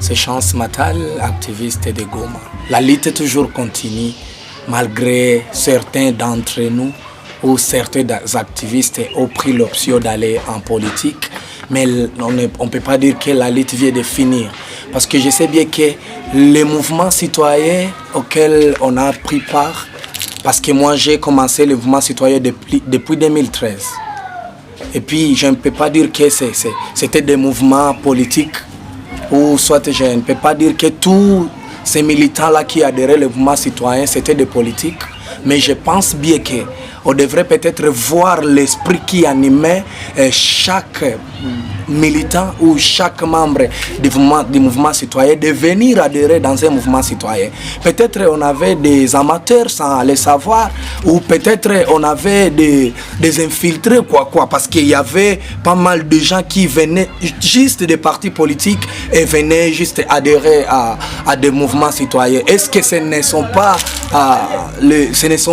c'est Chance Matal, activiste de Goma. La lutte toujours continue, malgré certains d'entre nous ou certains activistes ont pris l'option d'aller en politique. Mais on ne peut pas dire que la lutte vient de finir. Parce que je sais bien que les mouvements citoyens auxquels on a pris part, parce que moi j'ai commencé le mouvement citoyen depuis 2013. Et puis je ne peux pas dire que c'était des mouvements politiques, ou soit je ne peux pas dire que tous ces militants-là qui adhéraient au mouvement citoyen, c'était des politiques. Mais je pense bien qu'on devrait peut-être voir l'esprit qui animait chaque militant ou chaque membre du mouvement citoyen de venir adhérer dans un mouvement citoyen. Peut-être on avait des amateurs sans le savoir, ou peut-être on avait des infiltrés, parce qu'il y avait pas mal de gens qui venaient juste des partis politiques et venaient juste adhérer à des mouvements citoyens. Est-ce que ce ne sont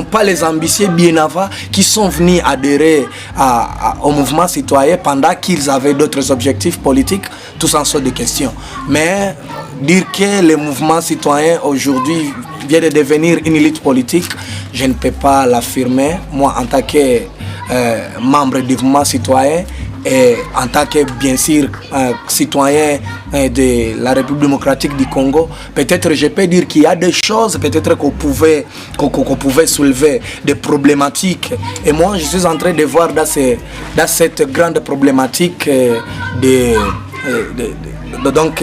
pas les ambitieux bien avant qui sont venus adhérer au mouvement citoyen pendant qu'ils avaient d'autres objectifs politiques? Tout ça sont des questions. Mais dire que le mouvement citoyen aujourd'hui vient de devenir une élite politique, je ne peux pas l'affirmer. Moi, en tant que membre du mouvement citoyen, et en tant que, bien sûr, citoyen de la République démocratique du Congo, peut-être je peux dire qu'il y a des choses peut-être qu'on pouvait soulever, des problématiques. Et moi, je suis en train de voir dans cette grande problématique donc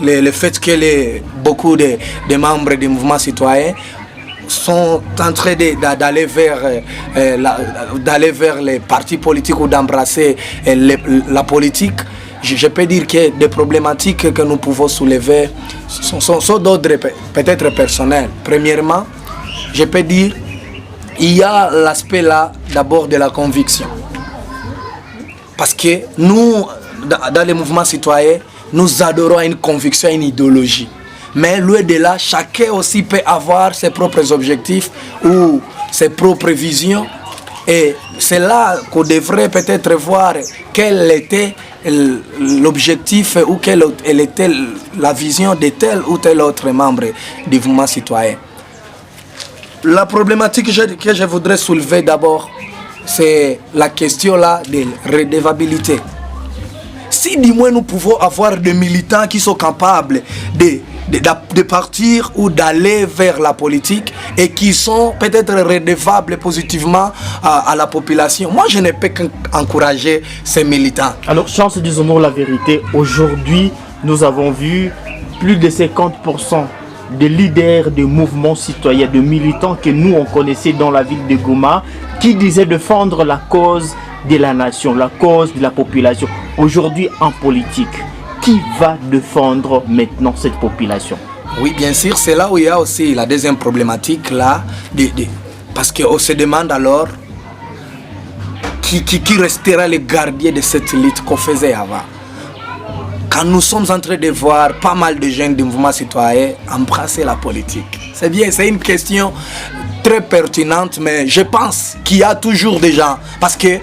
le fait que beaucoup de membres du mouvement citoyen sont en train d'aller vers les partis politiques ou d'embrasser la politique. Je peux dire que des problématiques que nous pouvons soulever sont d'ordre peut-être personnel. Premièrement, je peux dire il y a l'aspect là d'abord de la conviction. Parce que nous, dans les mouvements citoyens, nous adorons une conviction, une idéologie. Mais loin de là, chacun aussi peut avoir ses propres objectifs ou ses propres visions. Et c'est là qu'on devrait peut-être voir quel était l'objectif ou quelle était la vision de tel ou tel autre membre du mouvement citoyen. La problématique que je voudrais soulever d'abord, c'est la question là de redevabilité. Si du moins nous pouvons avoir des militants qui sont capables de partir ou d'aller vers la politique et qui sont peut-être redevables positivement à la population, moi je ne peux qu'encourager ces militants. Alors, Chance, disons-nous la vérité, aujourd'hui nous avons vu plus de 50% des leaders de mouvements citoyens, de militants que nous on connaissait dans la ville de Goma, qui disaient défendre la cause de la nation, la cause de la population. Aujourd'hui en politique, qui va défendre maintenant cette population? Oui, bien sûr, c'est là où il y a aussi la deuxième problématique là, parce qu'on se demande alors qui restera le gardien de cette élite qu'on faisait avant. Quand nous sommes en train de voir pas mal de jeunes du mouvement citoyen embrasser la politique. C'est bien, c'est une question très pertinente, mais je pense qu'il y a toujours des gens, parce que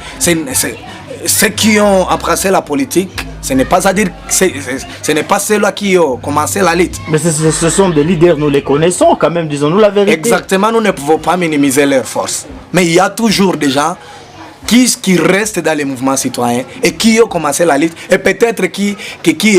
ceux qui ont embrassé la politique, ce n'est pas ceux-là qui ont commencé la lutte. Mais ce sont des leaders, nous les connaissons quand même, disons-nous la vérité. Exactement, nous ne pouvons pas minimiser leurs forces. Mais il y a toujours des gens qui restent dans les mouvements citoyens et qui ont commencé la lutte, et peut-être qui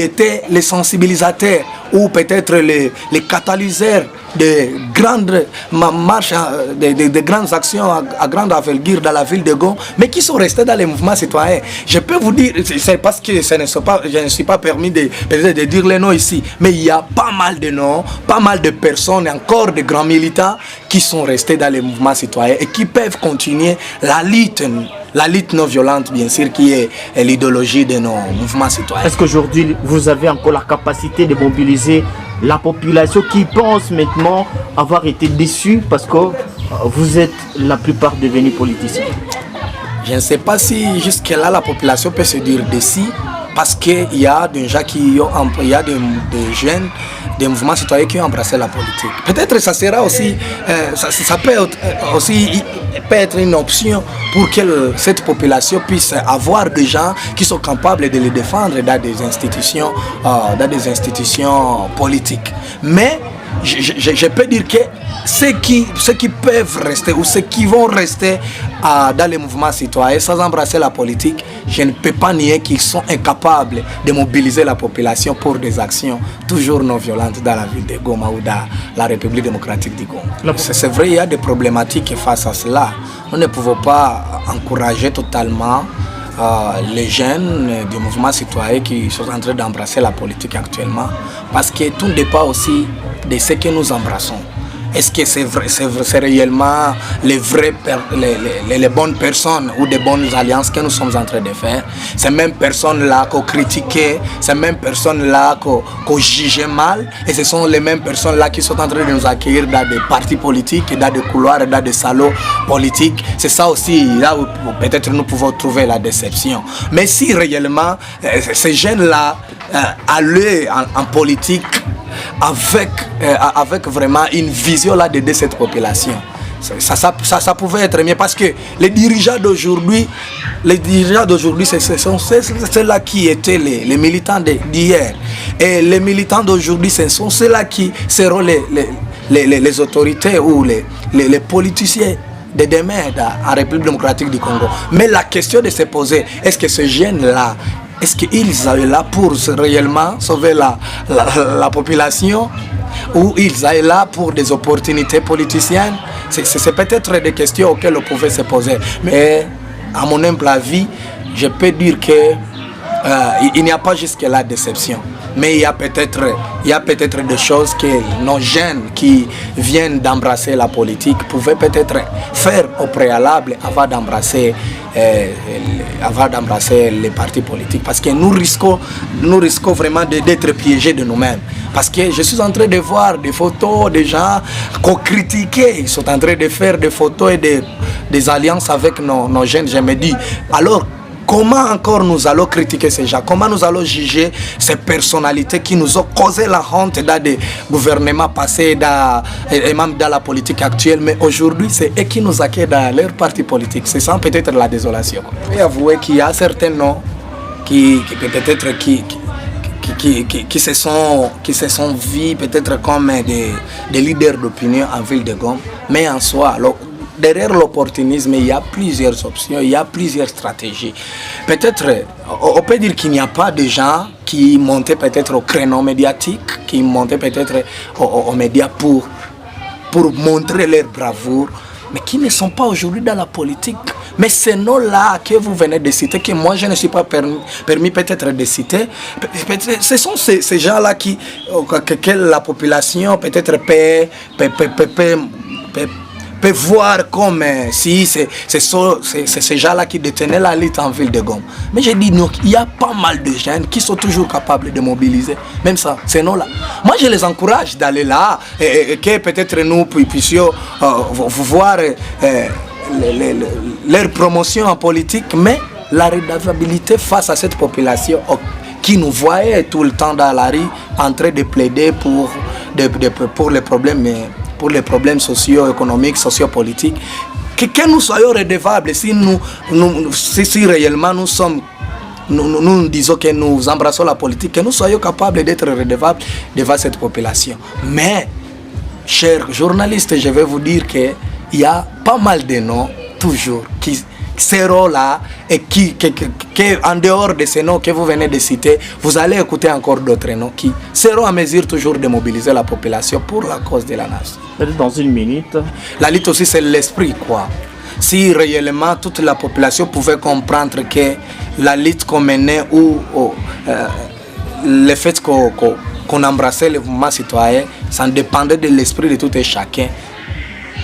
étaient les sensibilisateurs ou peut-être les catalyseurs de grandes marches, de grandes actions à grande envergure dans la ville de Goma, mais qui sont restés dans les mouvements citoyens. Je peux vous dire, c'est parce que je ne suis pas permis de dire les noms ici, mais il y a pas mal de noms, pas mal de personnes, encore de grands militants qui sont restés dans les mouvements citoyens et qui peuvent continuer la lutte non violente, bien sûr, qui est l'idéologie de nos mouvements citoyens. Est-ce qu'aujourd'hui, vous avez encore la capacité de mobiliser la population qui pense maintenant avoir été déçue parce que vous êtes la plupart devenus politiciens? Je ne sais pas si jusque-là la population peut se dire déçue, parce qu'il y a des gens il y a des jeunes, des mouvements citoyens qui ont embrassé la politique. Peut-être ça sera aussi, ça peut aussi être une option pour que cette population puisse avoir des gens qui sont capables de les défendre dans des institutions politiques. Mais je peux dire que ceux qui peuvent rester ou ceux qui vont rester dans les mouvements citoyens sans embrasser la politique, je ne peux pas nier qu'ils sont incapables de mobiliser la population pour des actions toujours non violentes dans la ville de Goma ou dans la République démocratique du Congo. C'est vrai, il y a des problématiques face à cela. Nous ne pouvons pas encourager totalement les jeunes du mouvement citoyen qui sont en train d'embrasser la politique actuellement, parce que tout dépend aussi de ce que nous embrassons. Est-ce que c'est réellement les bonnes personnes ou des bonnes alliances que nous sommes en train de faire? Ces mêmes personnes-là qu'on critiquait, ces mêmes personnes-là qu'on jugeait mal, et ce sont les mêmes personnes-là qui sont en train de nous accueillir dans des partis politiques, dans des couloirs, dans des salons politiques. C'est ça aussi, là où peut-être nous pouvons trouver la déception. Mais si réellement ces jeunes-là allaient en politique, avec vraiment une vision là d'aider cette population, ça pouvait être mieux, parce que les dirigeants d'aujourd'hui, ce sont ceux-là qui étaient les militants d'hier, et les militants d'aujourd'hui, ce sont ceux-là qui seront les autorités ou les politiciens de demain en République démocratique du Congo. Mais la question de se poser, est-ce que ces jeunes-là, est-ce qu'ils sont là pour réellement sauver la population, ou ils sont là pour des opportunités politiciennes? C'est peut-être des questions auxquelles on pouvait se poser. Mais à mon humble avis, je peux dire que il n'y a pas jusque-là de déception. Mais il y a peut-être des choses que nos jeunes qui viennent d'embrasser la politique pouvaient peut-être faire au préalable avant d'embrasser les partis politiques. Parce que nous risquons vraiment d'être piégés de nous-mêmes. Parce que je suis en train de voir des photos des gens qu'on critiquait. Ils sont en train de faire des photos et des alliances avec nos jeunes. Je me dis, alors, comment encore nous allons critiquer ces gens? Comment nous allons juger ces personnalités qui nous ont causé la honte dans des gouvernements passés et même dans la politique actuelle? Mais aujourd'hui, c'est eux qui nous accueillent dans leur parti politique. C'est ça peut-être la désolation. Je vais avouer qu'il y a certains noms qui peut-être qui se sont vus peut-être comme des leaders d'opinion en ville de Goma. Mais en soi, derrière l'opportunisme, il y a plusieurs options, il y a plusieurs stratégies. Peut-être, on peut dire qu'il n'y a pas de gens qui montaient peut-être au créneau médiatique, qui montaient peut-être aux médias pour montrer leur bravoure, mais qui ne sont pas aujourd'hui dans la politique. Mais ces noms-là que vous venez de citer, que moi je ne suis pas permis peut-être de citer, ce sont ces gens-là que la population peut-être peut voir comme si c'est ces gens-là qui détenaient la lutte en ville de Goma. Mais j'ai dit, non, il y a pas mal de jeunes qui sont toujours capables de mobiliser, même ça, ces noms-là. Moi, je les encourage d'aller là, et que peut-être nous puissions voir leur promotion en politique, mais la redevabilité face à cette population qui nous voyait tout le temps dans la rue en train de plaider pour les problèmes socio-économiques, socio-politiques, que nous soyons redevables si réellement nous disons que nous embrassons la politique, que nous soyons capables d'être redevables devant cette population. Mais, chers journalistes, je vais vous dire qu'il y a pas mal de noms toujours qui seront là, et qui en dehors de ces noms que vous venez de citer, vous allez écouter encore d'autres noms qui seront à mesure toujours de mobiliser la population pour la cause de la nation. Dans une minute. La lutte aussi, c'est l'esprit, quoi. Si réellement toute la population pouvait comprendre que la lutte qu'on menait ou le fait qu'on embrassait le mouvement citoyen, ça dépendait de l'esprit de tout et chacun.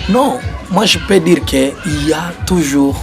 Non, moi je peux dire qu'il y a toujours